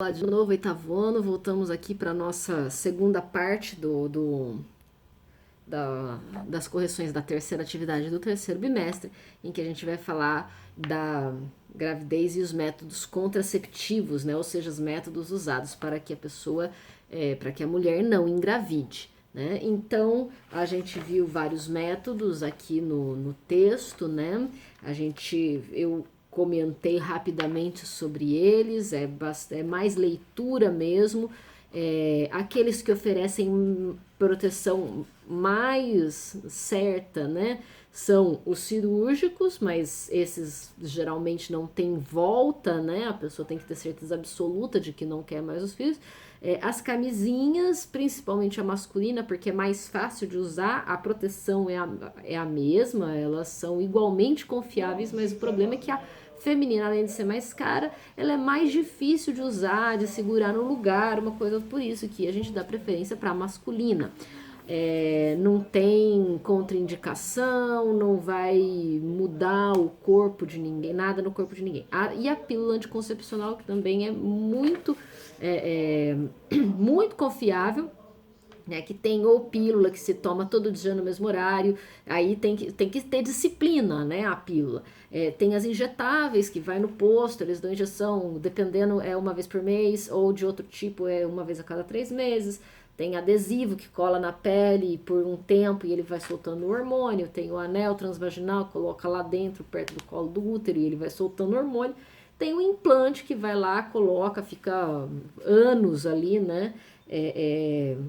Olá de novo, oitavo ano, voltamos aqui para a nossa segunda parte das correções da terceira atividade do terceiro bimestre, em que a gente vai falar da gravidez e os métodos contraceptivos, né? Ou seja, os métodos usados para que a pessoa, para que a mulher não engravide. Né? Então, a gente viu vários métodos aqui no texto, né? Eu comentei rapidamente sobre eles, é mais leitura mesmo. Aqueles que oferecem proteção mais certa, né? São os cirúrgicos, mas esses geralmente não tem volta, né? A pessoa tem que ter certeza absoluta de que não quer mais os filhos. As camisinhas, principalmente a masculina, porque é mais fácil de usar, a proteção é a mesma, elas são igualmente confiáveis, mas o problema é que a feminina, além de ser mais cara, ela é mais difícil de usar, de segurar no lugar, uma coisa por isso que a gente dá preferência para a masculina. Não tem contraindicação, não vai mudar o corpo de ninguém, nada no corpo de ninguém. E a pílula anticoncepcional, que também é muito confiável, né, que tem ou pílula que se toma todo dia no mesmo horário, aí tem que ter disciplina, né, a pílula. Tem as injetáveis que vai no posto, eles dão injeção, dependendo, é uma vez por mês, ou de outro tipo é uma vez a cada 3 meses. Tem adesivo que cola na pele por um tempo e ele vai soltando o hormônio. Tem o anel transvaginal, coloca lá dentro, perto do colo do útero, e ele vai soltando o hormônio. Tem o implante que vai lá, coloca, fica anos ali, né?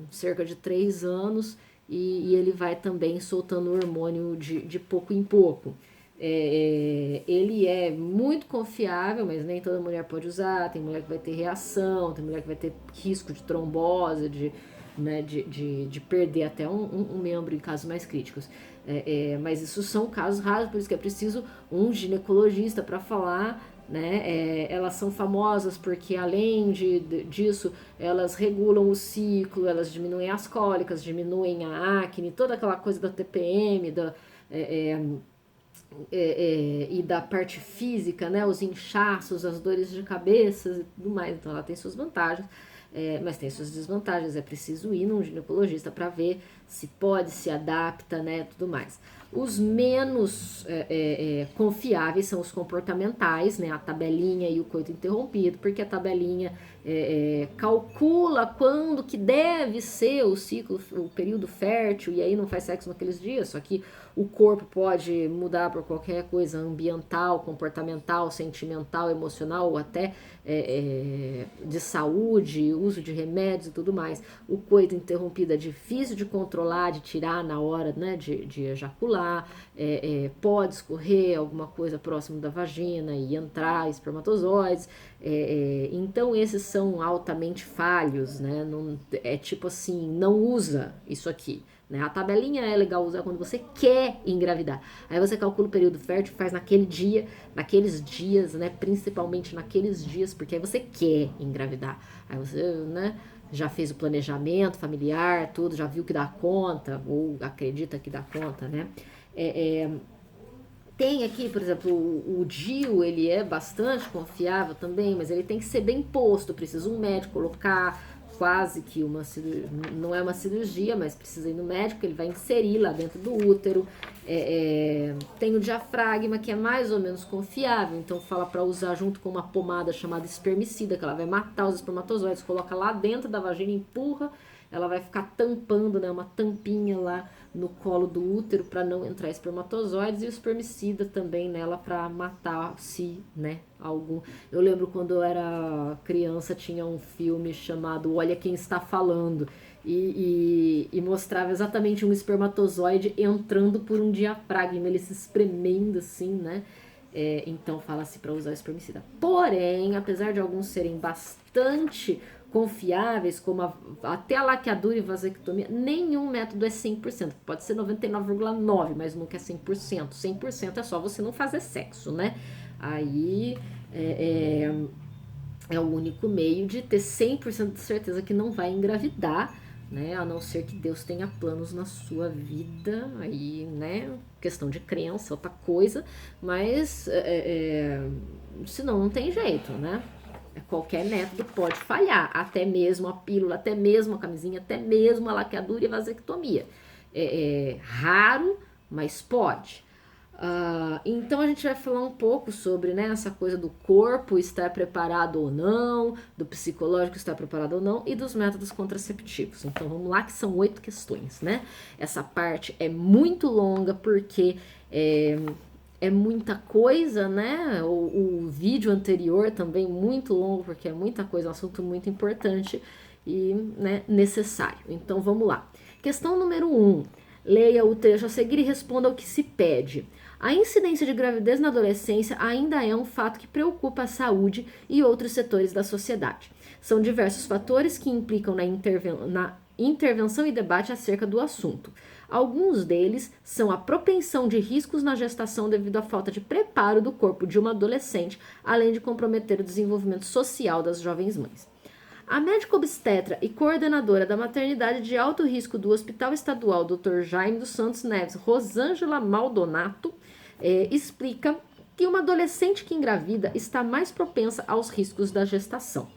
Cerca de 3 anos, e ele vai também soltando o hormônio de pouco em pouco. Ele é muito confiável, mas nem toda mulher pode usar. Tem mulher que vai ter reação, tem mulher que vai ter risco de trombose, de perder até um membro em casos mais críticos. Mas isso são casos raros, por isso que é preciso um ginecologista para falar, né? Elas são famosas porque, além disso, elas regulam o ciclo, elas diminuem as cólicas, diminuem a acne, toda aquela coisa da TPM, e da parte física, né? Os inchaços, as dores de cabeça e tudo mais. Então, ela tem suas vantagens. Mas tem suas desvantagens, é preciso ir num ginecologista para ver se pode, se adapta, né, tudo mais. Os menos confiáveis são os comportamentais, né, a tabelinha e o coito interrompido, porque a tabelinha calcula quando que deve ser o ciclo, o período fértil, e aí não faz sexo naqueles dias, só que o corpo pode mudar por qualquer coisa ambiental, comportamental, sentimental, emocional, ou até de saúde, uso de remédios e tudo mais. O coito interrompido é difícil de controlar, de tirar na hora, né, de ejacular, pode escorrer alguma coisa próximo da vagina e entrar espermatozoides. Então esses são altamente falhos, né? Não, tipo assim, não usa isso aqui. Né? A tabelinha é legal usar quando você quer engravidar. Aí você calcula o período fértil, faz naquele dia, naqueles dias, né? Principalmente naqueles dias, porque aí você quer engravidar. Aí você, né? Já fez o planejamento familiar, tudo, já viu que dá conta, ou acredita que dá conta, né? Tem aqui, por exemplo, o DIU, ele é bastante confiável também, mas ele tem que ser bem posto, precisa um médico colocar quase que uma cirurgia, não é uma cirurgia, mas precisa ir no médico, ele vai inserir lá dentro do útero. Tem o diafragma, que é mais ou menos confiável, então fala para usar junto com uma pomada chamada espermicida, que ela vai matar os espermatozoides, coloca lá dentro da vagina, empurra, ela vai ficar tampando, né, uma tampinha lá no colo do útero para não entrar espermatozoides, e o espermicida também nela para matar, se, né, algum. Eu lembro quando eu era criança, tinha um filme chamado Olha Quem Está Falando, e mostrava exatamente um espermatozoide entrando por um diafragma, ele se espremendo assim, né? Então fala-se para usar espermicida. Porém, apesar de alguns serem bastante confiáveis, como até a laqueadura e vasectomia, nenhum método é 100%. Pode ser 99,9%, mas nunca é 100%. 100% é só você não fazer sexo, né? Aí é o único meio de ter 100% de certeza que não vai engravidar, né? A não ser que Deus tenha planos na sua vida, aí, né? Questão de crença, outra coisa, mas senão não tem jeito, né? Qualquer método pode falhar, até mesmo a pílula, até mesmo a camisinha, até mesmo a laqueadura e a vasectomia. É raro, mas pode. Então a gente vai falar um pouco sobre, né, essa coisa do corpo estar preparado ou não, do psicológico estar preparado ou não e dos métodos contraceptivos. Então vamos lá, que são 8 questões, né? Essa parte é muito longa porque é muita coisa, né? O vídeo anterior também muito longo porque é muita coisa, um assunto muito importante e, né, necessário. Então vamos lá. Questão número 1. Leia o trecho a seguir e responda ao que se pede. A incidência de gravidez na adolescência ainda é um fato que preocupa a saúde e outros setores da sociedade. São diversos fatores que implicam na intervenção e debate acerca do assunto. Alguns deles são a propensão de riscos na gestação devido à falta de preparo do corpo de uma adolescente, além de comprometer o desenvolvimento social das jovens mães. A médica obstetra e coordenadora da maternidade de alto risco do Hospital Estadual Dr. Jaime dos Santos Neves, Rosângela Maldonato, explica que uma adolescente que engravida está mais propensa aos riscos da gestação.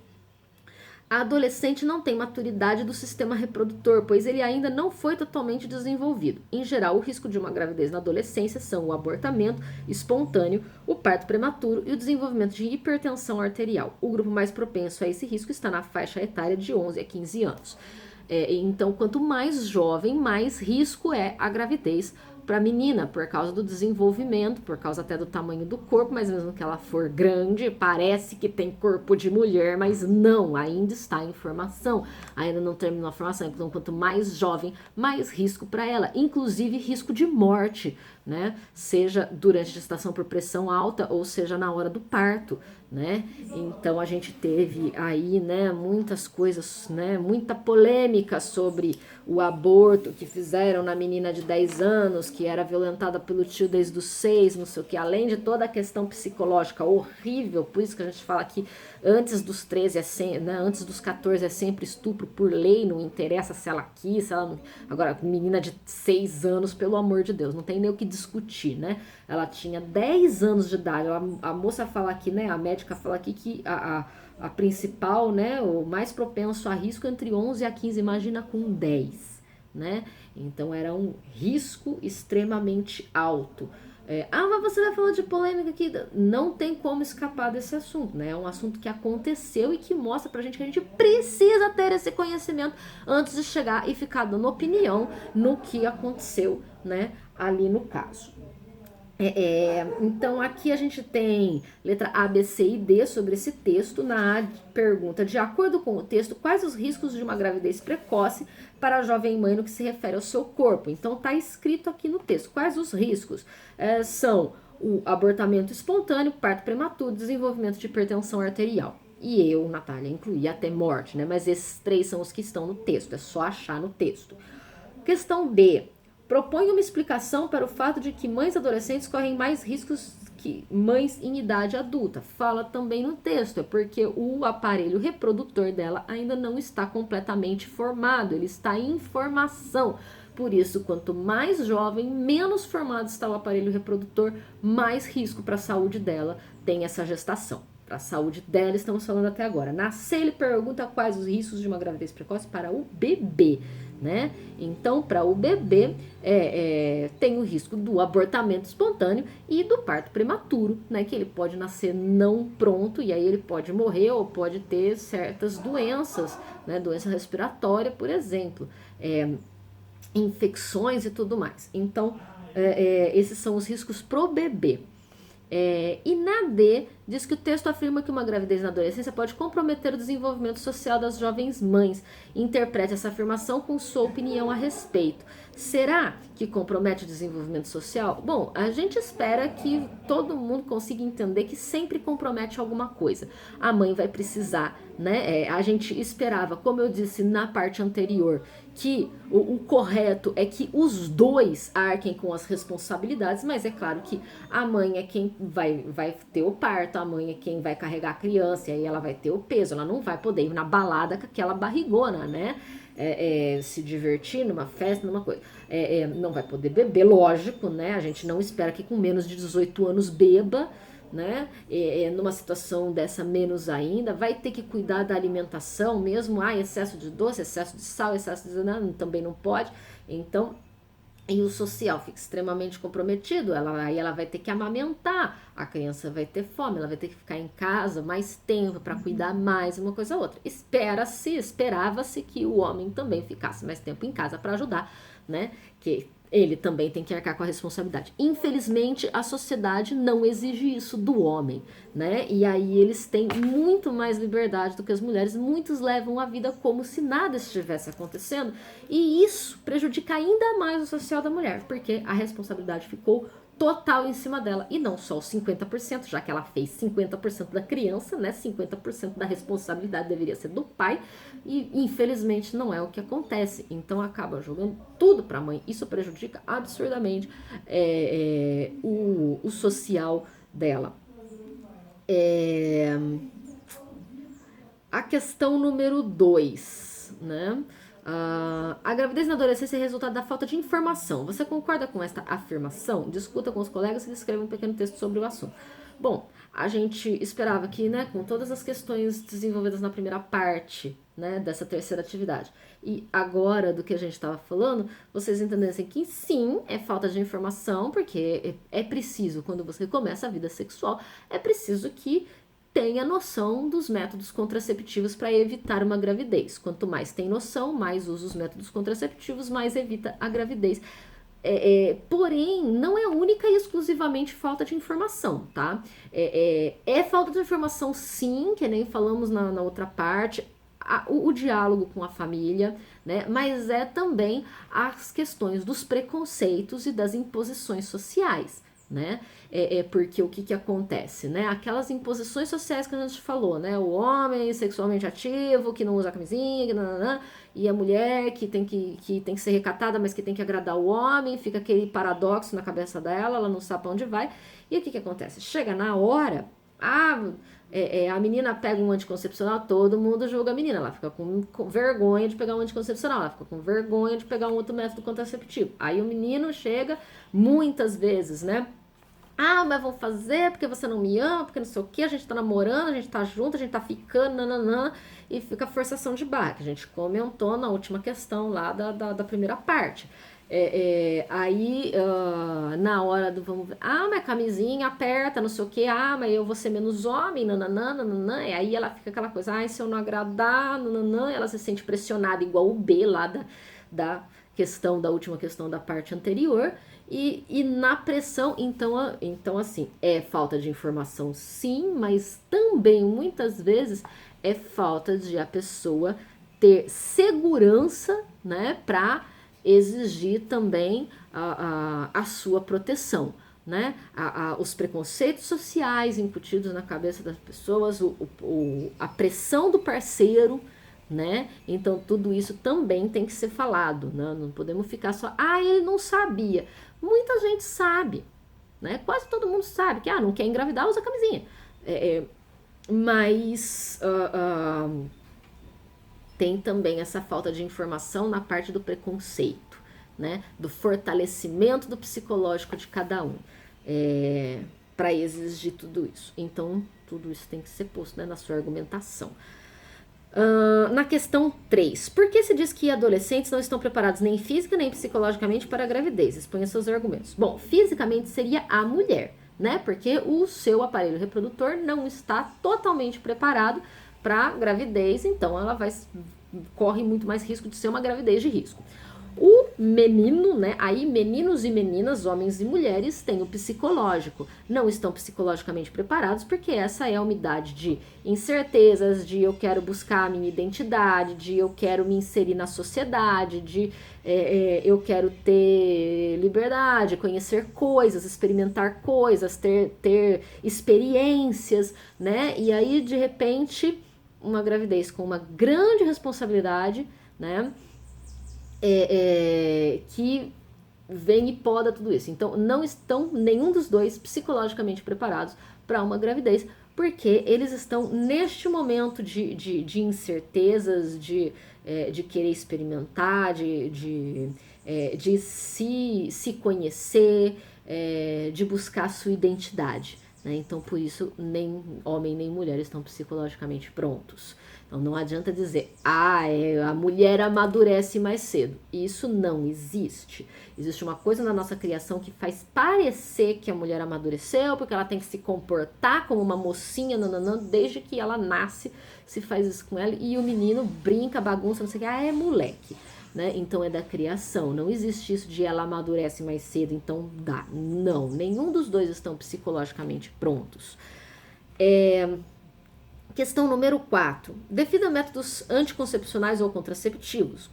A adolescente não tem maturidade do sistema reprodutor, pois ele ainda não foi totalmente desenvolvido. Em geral, o risco de uma gravidez na adolescência são o abortamento espontâneo, o parto prematuro e o desenvolvimento de hipertensão arterial. O grupo mais propenso a esse risco está na faixa etária de 11 a 15 anos. Então, quanto mais jovem, mais risco é a gravidez para a menina, por causa do desenvolvimento, por causa até do tamanho do corpo, mas mesmo que ela for grande, parece que tem corpo de mulher, mas não, ainda está em formação, ainda não terminou a formação. Então, quanto mais jovem, mais risco para ela, inclusive risco de morte, né? Seja durante a gestação por pressão alta ou seja na hora do parto, né? Então a gente teve aí, né, muitas coisas, né, muita polêmica sobre o aborto que fizeram na menina de 10 anos, que era violentada pelo tio desde os 6, não sei o que, além de toda a questão psicológica horrível, por isso que a gente fala que antes dos 13 né, antes dos 14 é sempre estupro por lei, não interessa se ela quis, se ela não... Agora, menina de 6 anos, pelo amor de Deus, não tem nem o que discutir, né? Ela tinha 10 anos de idade, a moça fala aqui, né, a médica fala aqui que a principal, né, o mais propenso a risco entre 11 a 15, imagina com 10, né? Então era um risco extremamente alto. Mas você vai falar de polêmica aqui, não tem como escapar desse assunto, né? É um assunto que aconteceu e que mostra pra gente que a gente precisa ter esse conhecimento antes de chegar e ficar dando opinião no que aconteceu, né, ali no caso. Então aqui a gente tem letra A, B, C e D sobre esse texto. Na A pergunta, de acordo com o texto, quais os riscos de uma gravidez precoce para a jovem mãe no que se refere ao seu corpo? Então tá escrito aqui no texto, quais os riscos? São o abortamento espontâneo, parto prematuro, desenvolvimento de hipertensão arterial. E eu, Natália, incluí até morte, né? Mas esses 3 são os que estão no texto, é só achar no texto. Questão B. Propõe uma explicação para o fato de que mães adolescentes correm mais riscos que mães em idade adulta. Fala também no texto, é porque o aparelho reprodutor dela ainda não está completamente formado, ele está em formação. Por isso, quanto mais jovem, menos formado está o aparelho reprodutor, mais risco para a saúde dela tem essa gestação. Para a saúde dela, estamos falando até agora. Na C, ele pergunta quais os riscos de uma gravidez precoce para o bebê, né? Então, para o bebê, tem o risco do abortamento espontâneo e do parto prematuro, né? Que ele pode nascer não pronto e aí ele pode morrer ou pode ter certas doenças, né? Doença respiratória, por exemplo, infecções e tudo mais. Então, esses são os riscos pro bebê. E na D, diz que o texto afirma que uma gravidez na adolescência pode comprometer o desenvolvimento social das jovens mães. Interprete essa afirmação com sua opinião a respeito. Será que compromete o desenvolvimento social? Bom, a gente espera que todo mundo consiga entender que sempre compromete alguma coisa. A mãe vai precisar, né? A gente esperava, como eu disse na parte anterior, que o correto é que os dois arquem com as responsabilidades, mas é claro que a mãe é quem vai ter o parto, a mãe é quem vai carregar a criança, e aí ela vai ter o peso, ela não vai poder ir na balada com aquela barrigona, né? Se divertir numa festa, numa coisa. Não vai poder beber, lógico, né? A gente não espera que com menos de 18 anos beba, né? Numa situação dessa menos ainda, vai ter que cuidar da alimentação mesmo, excesso de doce, excesso de sal, excesso de também não pode. Então, e o social fica extremamente comprometido, aí ela vai ter que amamentar, a criança vai ter fome, ela vai ter que ficar em casa mais tempo para cuidar mais, uma coisa ou outra. Esperava-se que o homem também ficasse mais tempo em casa para ajudar, né? Que ele também tem que arcar com a responsabilidade. Infelizmente, a sociedade não exige isso do homem, né? E aí eles têm muito mais liberdade do que as mulheres. Muitos levam a vida como se nada estivesse acontecendo. E isso prejudica ainda mais o social da mulher, porque a responsabilidade ficou total em cima dela. E não só os 50%, já que ela fez 50% da criança, né? 50% da responsabilidade deveria ser do pai. E infelizmente não é o que acontece. Então acaba jogando tudo para a mãe. Isso prejudica absurdamente o social dela. A questão número 2, né? A gravidez na adolescência é resultado da falta de informação. Você concorda com esta afirmação? Discuta com os colegas e escreva um pequeno texto sobre o assunto. Bom, a gente esperava que, né, com todas as questões desenvolvidas na primeira parte, né, dessa terceira atividade, e agora do que a gente estava falando, vocês entendessem que sim, é falta de informação, porque é preciso, quando você começa a vida sexual, é preciso que tenha noção dos métodos contraceptivos para evitar uma gravidez. Quanto mais tem noção, mais usa os métodos contraceptivos, mais evita a gravidez. Porém, não é única e exclusivamente falta de informação, tá? É falta de informação, sim, que nem falamos na outra parte, o diálogo com a família, né? Mas é também as questões dos preconceitos e das imposições sociais, né? Porque o que acontece, né? Aquelas imposições sociais que a gente falou, né? O homem sexualmente ativo, que não usa camisinha, e a mulher que tem que ser recatada, mas que tem que agradar o homem, fica aquele paradoxo na cabeça dela, ela não sabe pra onde vai. E o que acontece? Chega na hora, a menina pega um anticoncepcional, todo mundo julga a menina, ela fica com vergonha de pegar um anticoncepcional, ela fica com vergonha de pegar um outro método contraceptivo. Aí o menino chega, muitas vezes, né? Mas vou fazer porque você não me ama, porque não sei o que, a gente tá namorando, a gente tá junto, a gente tá ficando, nananã, e fica forçação de barra, que a gente comentou na última questão lá da primeira parte. Aí, na hora do vamos ver, mas camisinha aperta, não sei o que, mas eu vou ser menos homem, nananã, nananã, e aí ela fica aquela coisa, se eu não agradar, nananã, ela se sente pressionada igual o B lá da questão, da última questão da parte anterior. E na pressão, então assim, é falta de informação sim, mas também muitas vezes é falta de a pessoa ter segurança, né, para exigir também a sua proteção, né, os preconceitos sociais incutidos na cabeça das pessoas, a pressão do parceiro, né? Então tudo isso também tem que ser falado, né? Não podemos ficar só, ele não sabia. Muita gente sabe, né? Quase todo mundo sabe que não quer engravidar, usa camisinha. Mas tem também essa falta de informação na parte do preconceito, né? Do fortalecimento do psicológico de cada um, para exigir tudo isso. Então tudo isso tem que ser posto, né, na sua argumentação. Na questão 3, por que se diz que adolescentes não estão preparados nem física nem psicologicamente para a gravidez? Exponha seus argumentos. Bom, fisicamente seria a mulher, né? Porque o seu aparelho reprodutor não está totalmente preparado para a gravidez, então ela corre muito mais risco de ser uma gravidez de risco. O menino, né? Aí meninos e meninas, homens e mulheres, têm o psicológico. Não estão psicologicamente preparados porque essa é uma idade de incertezas, de eu quero buscar a minha identidade, de eu quero me inserir na sociedade, de eu quero ter liberdade, conhecer coisas, experimentar coisas, ter experiências, né? E aí, de repente, uma gravidez com uma grande responsabilidade, né? Que vem e poda tudo isso. Então, não estão nenhum dos dois psicologicamente preparados para uma gravidez, porque eles estão neste momento de incertezas, de querer experimentar, de se conhecer, de buscar a sua identidade, né? Então, por isso, nem homem nem mulher estão psicologicamente prontos. Então, não adianta dizer, a mulher amadurece mais cedo. Isso não existe. Existe uma coisa na nossa criação que faz parecer que a mulher amadureceu, porque ela tem que se comportar como uma mocinha, nananã, desde que ela nasce, se faz isso com ela, e o menino brinca, bagunça, não sei o que, é moleque. Né? Então é da criação, não existe isso de ela amadurece mais cedo, então dá. Não, nenhum dos dois estão psicologicamente prontos. Questão número 4. Defina métodos anticoncepcionais ou contraceptivos.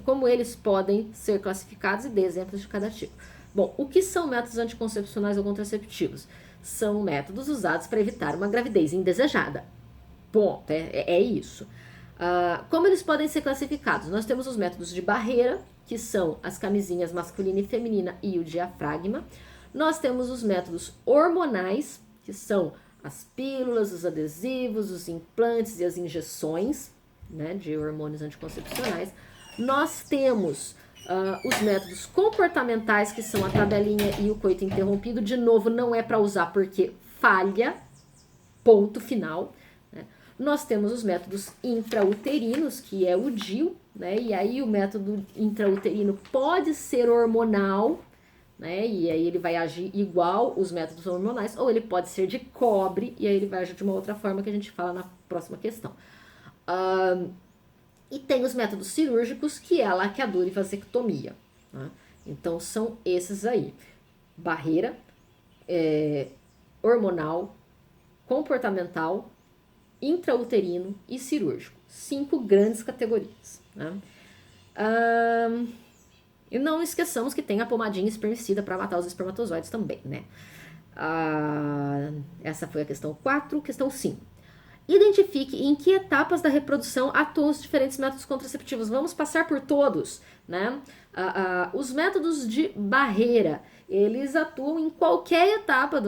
Como eles podem ser classificados e dê exemplos de cada tipo. Bom, o que são métodos anticoncepcionais ou contraceptivos? São métodos usados para evitar uma gravidez indesejada. Ponto, é isso. Como eles podem ser classificados? Nós temos os métodos de barreira, que são as camisinhas masculina e feminina e o diafragma. Nós temos os métodos hormonais, que são as pílulas, os adesivos, os implantes e as injeções, né, de hormônios anticoncepcionais. Nós temos os métodos comportamentais, que são a tabelinha e o coito interrompido. De novo, não é para usar porque falha, ponto final. Né? Nós temos os métodos intrauterinos, que é o DIU, né? E aí o método intrauterino pode ser hormonal, né? E aí ele vai agir igual os métodos hormonais, ou ele pode ser de cobre, e aí ele vai agir de uma outra forma que a gente fala na próxima questão. E tem os métodos cirúrgicos, que é a laqueadura e vasectomia. Né? Então são esses aí: barreira, hormonal, comportamental, intrauterino e cirúrgico. 5 grandes categorias. Né? E não esqueçamos que tem a pomadinha espermicida para matar os espermatozoides também, né? Essa foi a questão 4. Questão 5. Identifique em que etapas da reprodução atuam os diferentes métodos contraceptivos. Vamos passar por todos, né? Os métodos de barreira, eles atuam em qualquer etapa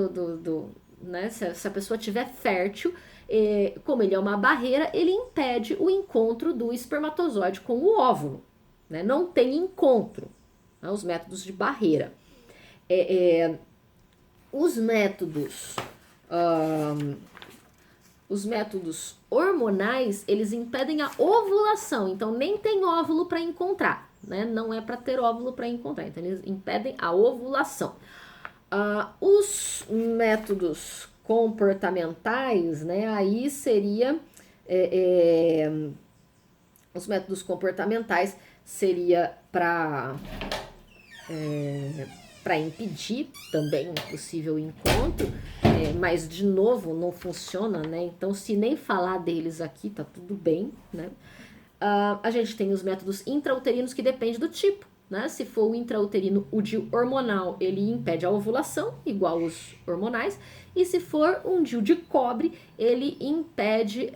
né? Se a pessoa estiver fértil, como ele é uma barreira, ele impede o encontro do espermatozoide com o óvulo. Né? Não tem encontro, né? Os métodos de barreira. Os métodos hormonais, eles impedem a ovulação, então nem tem óvulo para encontrar, né? Não é para ter óvulo para encontrar, então eles impedem a ovulação. Os métodos comportamentais, né? Aí seria os métodos comportamentais seria para impedir também um possível encontro, mas de novo não funciona, né? Então, se nem falar deles aqui, tá tudo bem, né? A gente tem os métodos intrauterinos, que depende do tipo, né? Se for o intrauterino, o DIU hormonal, ele impede a ovulação, igual os hormonais, e se for um DIU de cobre, ele impede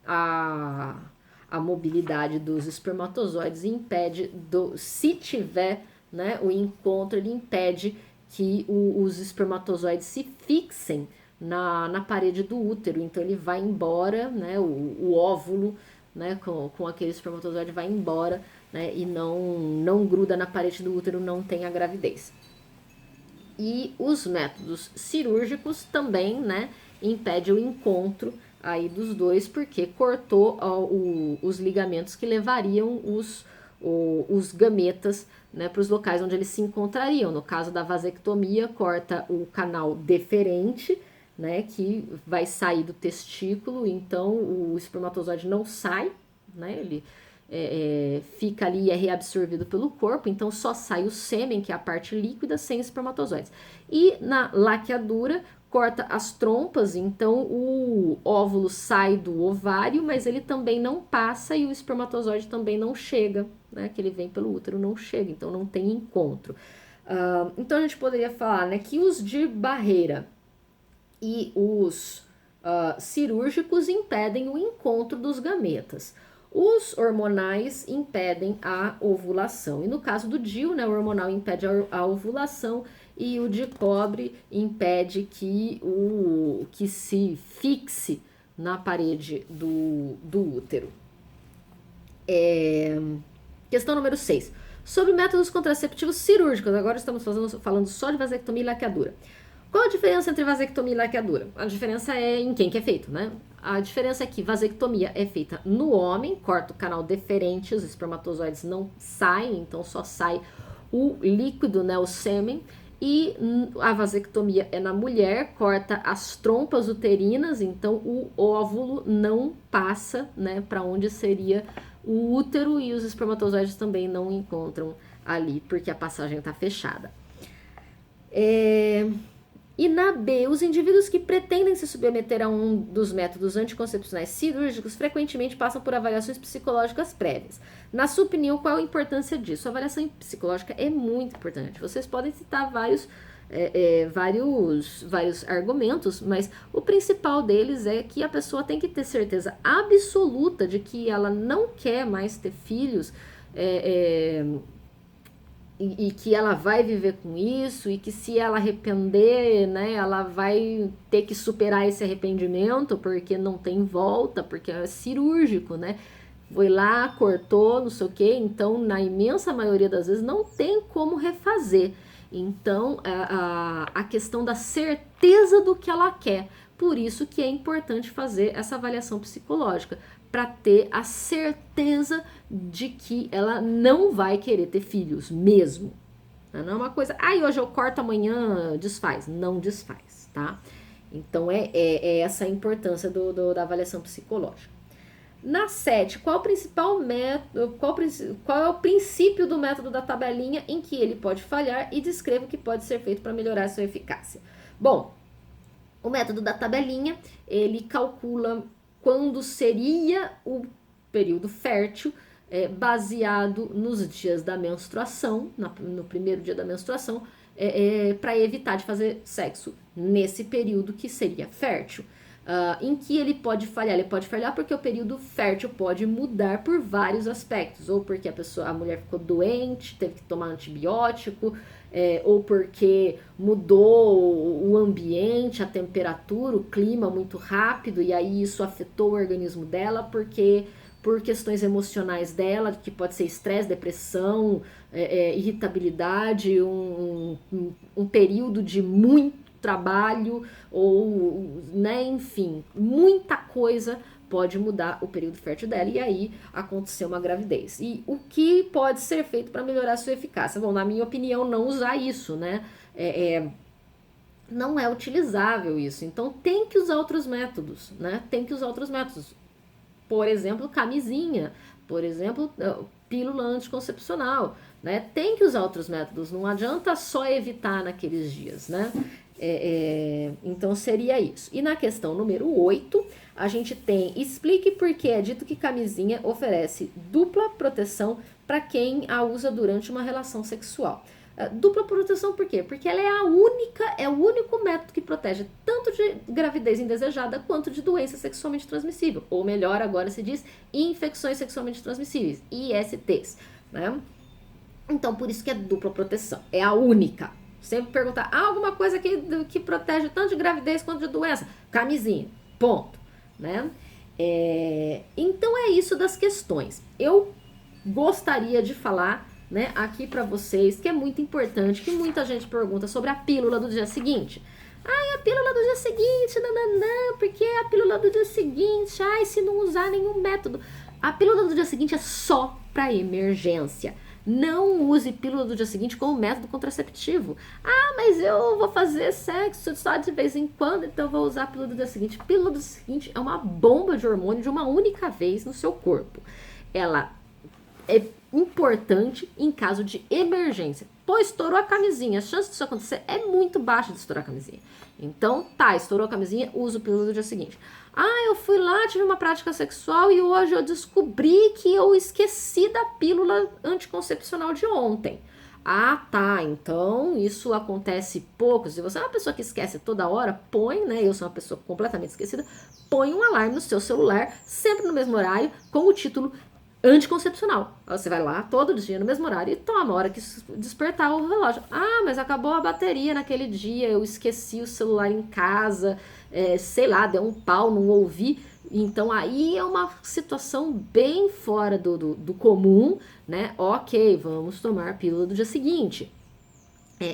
a mobilidade dos espermatozoides, e impede, se tiver, né, o encontro, ele impede que os espermatozoides se fixem na parede do útero, então ele vai embora, né, o óvulo, né, com aquele espermatozoide vai embora, né, e não gruda na parede do útero, não tem a gravidez. E os métodos cirúrgicos também, né, impede o encontro aí dos dois, porque cortou os ligamentos que levariam os gametas, né, para os locais onde eles se encontrariam. No caso da vasectomia, corta o canal deferente, né, que vai sair do testículo, então o espermatozoide não sai, né, ele fica ali e é reabsorvido pelo corpo, então só sai o sêmen, que é a parte líquida, sem espermatozoides. E na laqueadura, corta as trompas, então o óvulo sai do ovário, mas ele também não passa e o espermatozoide também não chega, né, que ele vem pelo útero, não chega, então não tem encontro. Então a gente poderia falar, né, que os de barreira e os cirúrgicos impedem o encontro dos gametas. Os hormonais impedem a ovulação. E no caso do DIU, né, o hormonal impede a ovulação e o de cobre impede que se fixe na parede do útero. Questão número 6. Sobre métodos contraceptivos cirúrgicos. Agora estamos falando só de vasectomia e laqueadura. Qual a diferença entre vasectomia e laqueadura? A diferença é em quem que é feito, né? A diferença é que vasectomia é feita no homem, corta o canal deferente, os espermatozoides não saem, então só sai o líquido, né, o sêmen. E a vasectomia é na mulher, corta as trompas uterinas, então o óvulo não passa, né, para onde seria o útero, e os espermatozoides também não encontram ali, porque a passagem está fechada. E na B, os indivíduos que pretendem se submeter a um dos métodos anticoncepcionais cirúrgicos frequentemente passam por avaliações psicológicas prévias. Na sua opinião, qual a importância disso? A avaliação psicológica é muito importante. Vocês podem citar vários argumentos, mas o principal deles é que a pessoa tem que ter certeza absoluta de que ela não quer mais ter filhos, e que ela vai viver com isso, e que se ela arrepender, né, ela vai ter que superar esse arrependimento, porque não tem volta, porque é cirúrgico, né? Foi lá, cortou, não sei o quê, então na imensa maioria das vezes não tem como refazer. Então a questão da certeza do que ela quer, por isso que é importante fazer essa avaliação psicológica, para ter a certeza de que ela não vai querer ter filhos mesmo. Não é uma coisa, hoje eu corto, amanhã desfaz. Não desfaz, tá? Então é essa a importância da avaliação psicológica. Na 7, qual é o princípio do método da tabelinha em que ele pode falhar, e descreva o que pode ser feito para melhorar sua eficácia? Bom, o método da tabelinha, ele calcula quando seria o período fértil, baseado nos dias da menstruação, no primeiro dia da menstruação, para evitar de fazer sexo nesse período que seria fértil. Em que ele pode falhar? Ele pode falhar porque o período fértil pode mudar por vários aspectos, ou porque a mulher ficou doente, teve que tomar antibiótico, ou porque mudou o ambiente, a temperatura, o clima muito rápido, e aí isso afetou o organismo dela, porque por questões emocionais dela, que pode ser estresse, depressão, irritabilidade, um período de muito trabalho, ou, né, enfim, muita coisa pode mudar o período fértil dela, e aí aconteceu uma gravidez. E o que pode ser feito para melhorar a sua eficácia? Bom, na minha opinião, não usar isso, né? Não é utilizável isso. Então tem que usar outros métodos, né? Tem que usar outros métodos. Por exemplo, camisinha, por exemplo, pílula anticoncepcional, né? Tem que usar outros métodos, não adianta só evitar naqueles dias, né? Então seria isso. E na questão número 8, a gente tem: explique por que é dito que camisinha oferece dupla proteção para quem a usa durante uma relação sexual. Dupla proteção por quê? Porque ela é o único método que protege tanto de gravidez indesejada quanto de doença sexualmente transmissível, ou melhor, agora se diz infecções sexualmente transmissíveis, ISTs, né? Então por isso que é dupla proteção, é a única. Sempre perguntar: alguma coisa que protege tanto de gravidez quanto de doença? Camisinha, ponto, né? Então é isso das questões. Eu gostaria de falar, né, aqui para vocês, que é muito importante, que muita gente pergunta sobre a pílula do dia seguinte. A pílula do dia seguinte, não, porque a pílula do dia seguinte, se não usar nenhum método. A pílula do dia seguinte é só para emergência. Não use pílula do dia seguinte como método contraceptivo. Mas eu vou fazer sexo só de vez em quando, então eu vou usar a pílula do dia seguinte. Pílula do dia seguinte é uma bomba de hormônio de uma única vez no seu corpo. Ela é importante em caso de emergência. Estourou a camisinha, a chance disso acontecer é muito baixa de estourar a camisinha. Então, estourou a camisinha, usa o pílula do dia seguinte. Eu fui lá, tive uma prática sexual e hoje eu descobri que eu esqueci da pílula anticoncepcional de ontem. Então isso acontece pouco. Se você é uma pessoa que esquece toda hora, né? Eu sou uma pessoa completamente esquecida, põe um alarme no seu celular, sempre no mesmo horário, com o título anticoncepcional. Você vai lá todo dia no mesmo horário e toma a hora que despertar o relógio. Mas acabou a bateria naquele dia, eu esqueci o celular em casa, sei lá, deu um pau, não ouvi. Então aí é uma situação bem fora do comum, né? Ok, vamos tomar a pílula do dia seguinte.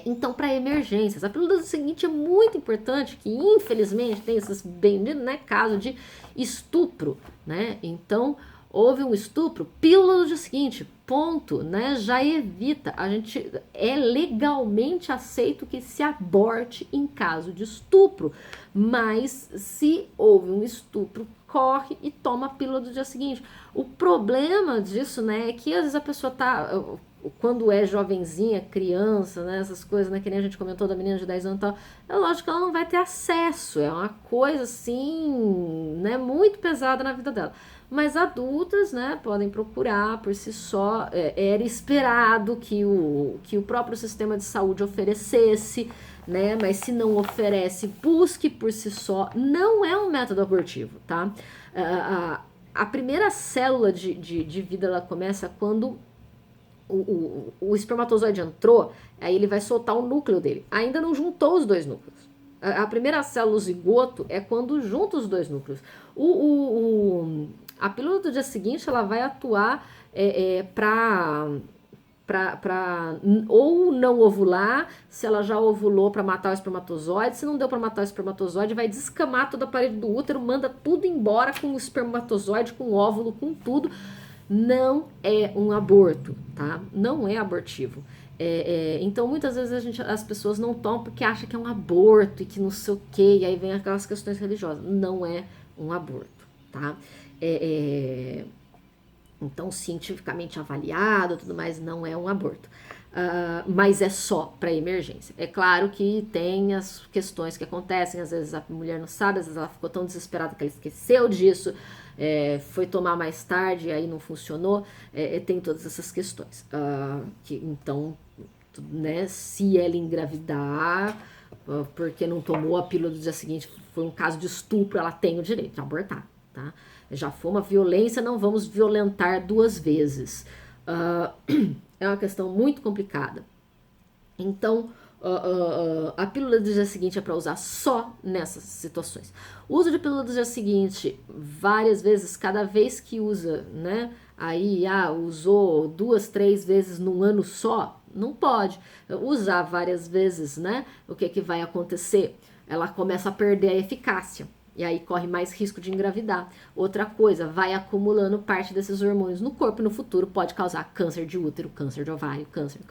Então, para emergências, a pílula do seguinte é muito importante, que infelizmente tem esses benditos, né, caso de estupro, né? Então, houve um estupro, pílula do dia seguinte, ponto, né? Já evita, a gente é legalmente aceito que se aborte em caso de estupro, mas se houve um estupro, corre e toma a pílula do dia seguinte. O problema disso, né, é que às vezes a pessoa tá, quando é jovenzinha, criança, né, essas coisas, né, que nem a gente comentou da menina de 10 anos e tal, é lógico que ela não vai ter acesso, é uma coisa assim, né, muito pesada na vida dela. Mas adultas, né, podem procurar por si só, era esperado que o próprio sistema de saúde oferecesse, né, mas se não oferece, busque por si só, não é um método abortivo, tá? A primeira célula de vida, ela começa quando o espermatozoide entrou, aí ele vai soltar o núcleo dele. Ainda não juntou os dois núcleos. A primeira célula, o zigoto, é quando junta os dois núcleos. A pílula do dia seguinte, ela vai atuar para ou não ovular, se ela já ovulou para matar o espermatozoide, se não deu para matar o espermatozoide, vai descamar toda a parede do útero, manda tudo embora com o espermatozoide, com o óvulo, com tudo. Não é um aborto, tá? Não é abortivo. Então, muitas vezes as pessoas não tomam porque acham que é um aborto e que não sei o quê, e aí vem aquelas questões religiosas. Não é um aborto, tá? Então, cientificamente avaliado, tudo mais, não é um aborto. Mas é só para emergência. É claro que tem as questões que acontecem, às vezes a mulher não sabe, às vezes ela ficou tão desesperada que ela esqueceu disso, foi tomar mais tarde e aí não funcionou, tem todas essas questões. Então, né, se ela engravidar, porque não tomou a pílula do dia seguinte, foi um caso de estupro, ela tem o direito de abortar, tá? Já foi uma violência, não vamos violentar duas vezes. É uma questão muito complicada. Então, a pílula do dia seguinte é para usar só nessas situações. O uso de pílula do dia seguinte, várias vezes, cada vez que usa, né? Aí, usou 2, 3 vezes num ano só, não pode. Usar várias vezes, né? O que vai acontecer? Ela começa a perder a eficácia. E aí corre mais risco de engravidar. Outra coisa, vai acumulando parte desses hormônios no corpo e no futuro pode causar câncer de útero, câncer de ovário, câncer.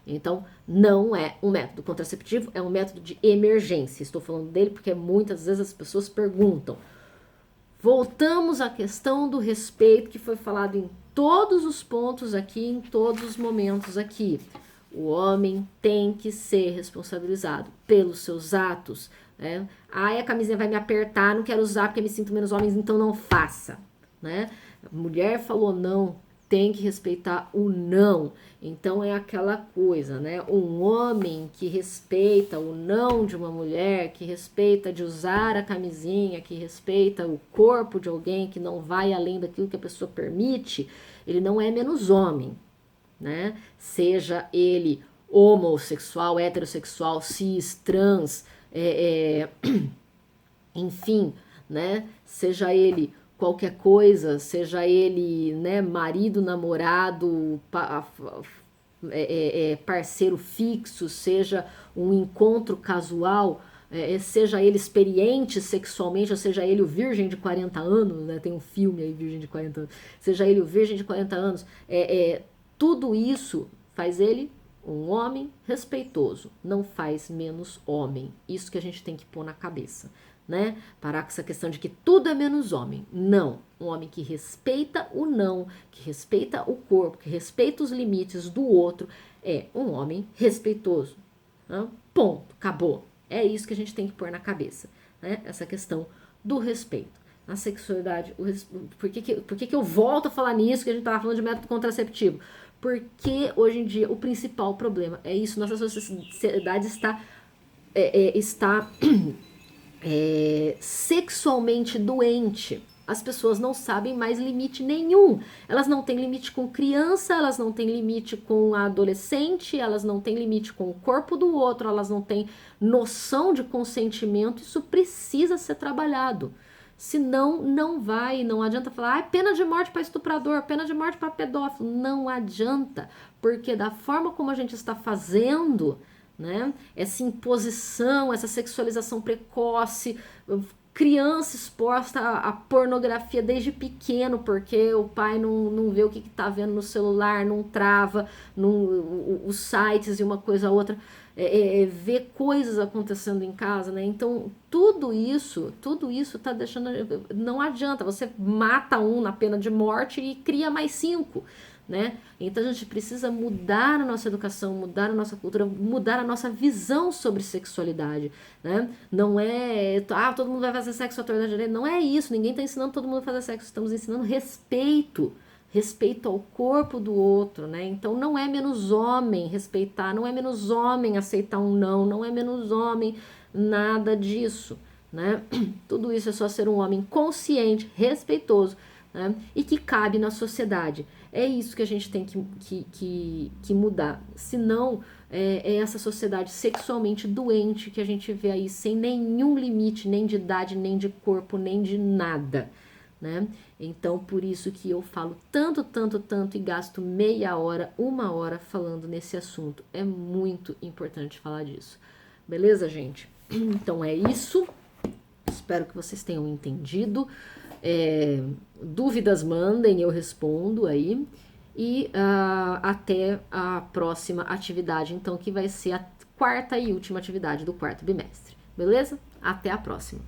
Então, não é um método contraceptivo, é um método de emergência. Estou falando dele porque muitas vezes as pessoas perguntam. Voltamos à questão do respeito que foi falado em todos os pontos aqui, em todos os momentos aqui. O homem tem que ser responsabilizado pelos seus atos, né? A camisinha vai me apertar, não quero usar porque me sinto menos homem, então não faça, né? A mulher falou não, tem que respeitar o não. Então é aquela coisa, né? Um homem que respeita o não de uma mulher, que respeita de usar a camisinha, que respeita o corpo de alguém, que não vai além daquilo que a pessoa permite, ele não é menos homem, né? Seja ele homossexual, heterossexual, cis, trans, enfim, né? Seja ele qualquer coisa, seja ele, né, marido, namorado, parceiro fixo, seja um encontro casual, seja ele experiente sexualmente, ou seja ele o virgem de 40 anos, né? Tem um filme aí, Virgem de 40 anos, seja ele o virgem de 40 anos, tudo isso faz ele um homem respeitoso, não faz menos homem. Isso que a gente tem que pôr na cabeça, né? Parar com essa questão de que tudo é menos homem. Não. Um homem que respeita o não, que respeita o corpo, que respeita os limites do outro, é um homem respeitoso. Né? Ponto. Acabou. É isso que a gente tem que pôr na cabeça, né? Essa questão do respeito. Na sexualidade, por que eu volto a falar nisso, que a gente estava falando de método contraceptivo? Porque hoje em dia o principal problema é isso, nossa sociedade está sexualmente doente. As pessoas não sabem mais limite nenhum. Elas não têm limite com criança, elas não têm limite com adolescente, elas não têm limite com o corpo do outro, elas não têm noção de consentimento. Isso precisa ser trabalhado. Senão, não vai, não adianta falar, pena de morte para estuprador, pena de morte para pedófilo. Não adianta, porque da forma como a gente está fazendo, né, essa imposição, essa sexualização precoce, criança exposta à pornografia desde pequeno, porque o pai não vê o que tá vendo no celular, não trava os sites e uma coisa a outra, vê coisas acontecendo em casa, né? Então, tudo isso tá deixando... Não adianta, você mata um na pena de morte e cria mais 5, né? Então a gente precisa mudar a nossa educação, mudar a nossa cultura, mudar a nossa visão sobre sexualidade, né? Não é, todo mundo vai fazer sexo à torta à direita. Não é isso, ninguém está ensinando todo mundo a fazer sexo, estamos ensinando respeito ao corpo do outro, né? Então não é menos homem respeitar, não é menos homem aceitar um não, não é menos homem nada disso, né? Tudo isso é só ser um homem consciente, respeitoso, né? E que cabe na sociedade. É isso que a gente tem que mudar. Senão, é essa sociedade sexualmente doente que a gente vê aí, sem nenhum limite, nem de idade, nem de corpo, nem de nada, né? Então, por isso que eu falo tanto e gasto meia hora, 1 hora falando nesse assunto. É muito importante falar disso. Beleza, gente? Então é isso. Espero que vocês tenham entendido. Dúvidas mandem, eu respondo aí. E até a próxima atividade, então, que vai ser a 4ª e última atividade do 4º bimestre. Beleza? Até a próxima.